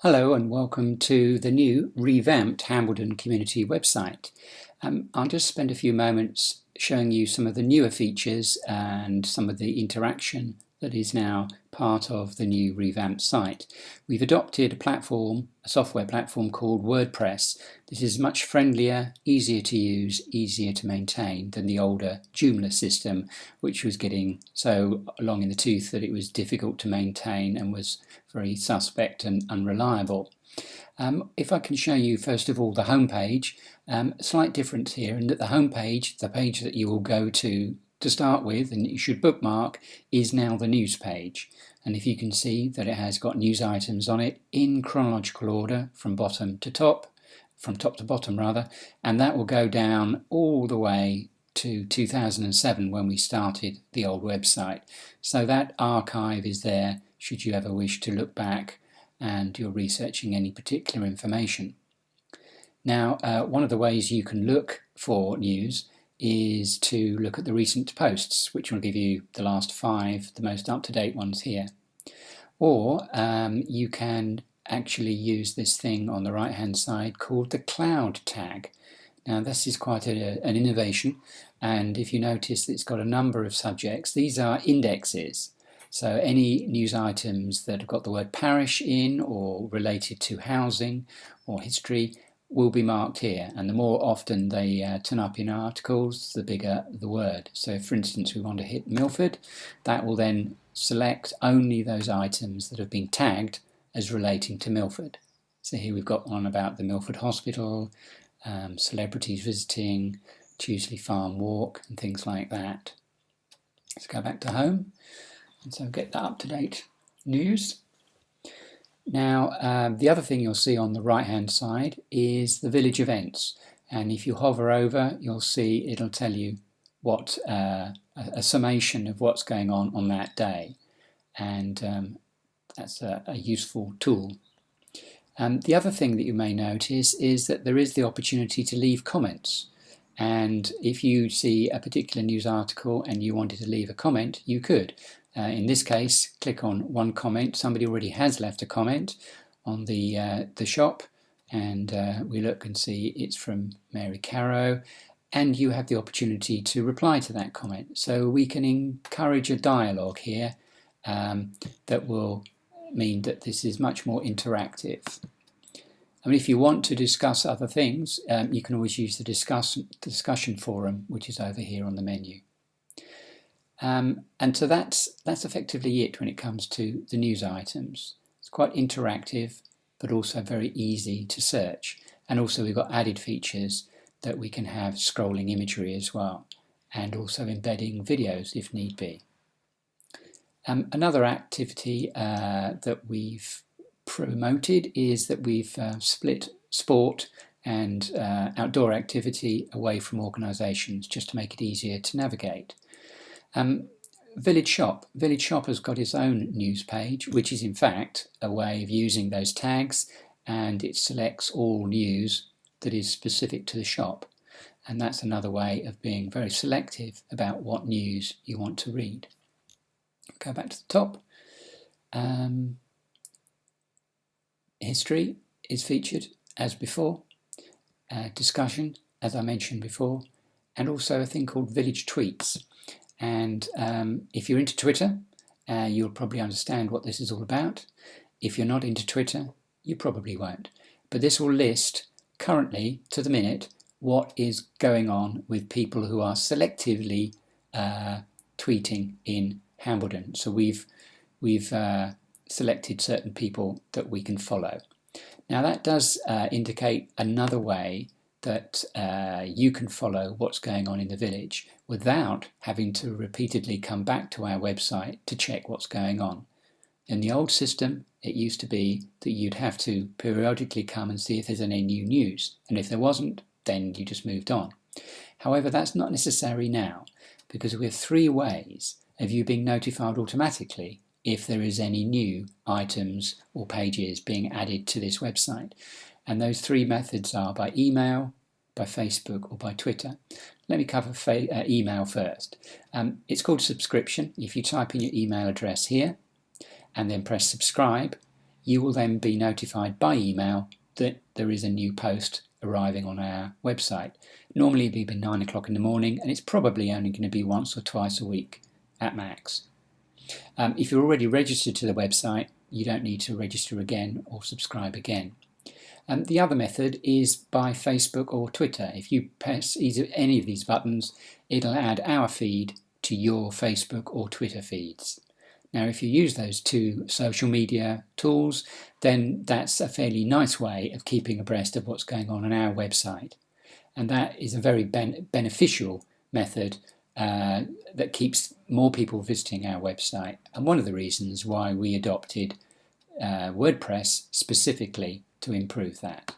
Hello and welcome to the new revamped Hambledon community website. I'll just spend a few moments showing you some of the newer features and some of the interaction that is now part of the new revamped site. We've adopted a software platform called WordPress. This is much friendlier, easier to use, easier to maintain than the older Joomla system, which was getting so long in the tooth that it was difficult to maintain and was very suspect and unreliable. If I can show you first of all the home page, a slight difference here in that the home page, the page that you will go to start with and you should bookmark, is now the news page. And if you can see that it has got news items on it in chronological order from top to bottom rather, and that will go down all the way to 2007 when we started the old website. So that archive is there should you ever wish to look back and you're researching any particular information. Now, one of the ways you can look for news is to look at the recent posts, which will give you the last 5, the most up-to-date ones here. Or you can actually use this thing on the right-hand side called the cloud tag. Now, this is quite an innovation, and if you notice, it's got a number of subjects. These are indexes. So any news items that have got the word parish in or related to housing or history will be marked here, and the more often they turn up in articles, the bigger the word. So for instance, we want to hit Milford, that will then select only those items that have been tagged as relating to Milford. So here we've got one about the Milford Hospital, celebrities visiting, Tuesley Farm Walk and things like that. Let's go back to home and so get that up-to-date news. Now, the other thing you'll see on the right-hand side is the village events. And if you hover over, you'll see it'll tell you what a summation of what's going on that day. And that's a useful tool. The other thing that you may notice is that there is the opportunity to leave comments. And if you see a particular news article and you wanted to leave a comment, you could. In this case, click on one comment. Somebody already has left a comment on the shop, and we look and see it's from Mary Carrow, and you have the opportunity to reply to that comment. So we can encourage a dialogue here that will mean that this is much more interactive. I mean, if you want to discuss other things, you can always use the discussion forum, which is over here on the menu. And so that's effectively it when it comes to the news items. It's quite interactive, but also very easy to search. And also we've got added features that we can have scrolling imagery as well, and also embedding videos if need be. Another activity that we've promoted is that we've split sport and outdoor activity away from organisations just to make it easier to navigate. Village Shop has got its own news page, which is in fact a way of using those tags, and it selects all news that is specific to the shop. And that's another way of being very selective about what news you want to read. Go back to the top. History is featured as before. Discussion, as I mentioned before, and also a thing called Village Tweets. And if you're into Twitter, you'll probably understand what this is all about. If you're not into Twitter, you probably won't. But this will list currently, to the minute, what is going on with people who are selectively tweeting in Hambledon. So we've selected certain people that we can follow. Now that does indicate another way that you can follow what's going on in the village without having to repeatedly come back to our website to check what's going on. In the old system, it used to be that you'd have to periodically come and see if there's any new news, and if there wasn't, then you just moved on. However, that's not necessary now, because we have 3 ways of you being notified automatically if there is any new items or pages being added to this website. And those 3 methods are by email, by Facebook or by Twitter. Let me cover email first. It's called subscription. If you type in your email address here and then press subscribe, you will then be notified by email that there is a new post arriving on our website. Normally it'll be 9 o'clock in the morning, and it's probably only going to be once or twice a week at max. If you're already registered to the website, you don't need to register again or subscribe again. The other method is by Facebook or Twitter. If you press any of these buttons, it'll add our feed to your Facebook or Twitter feeds. Now, if you use those two social media tools, then that's a fairly nice way of keeping abreast of what's going on our website. And that is a very beneficial method that keeps more people visiting our website. And one of the reasons why we adopted WordPress specifically to improve that.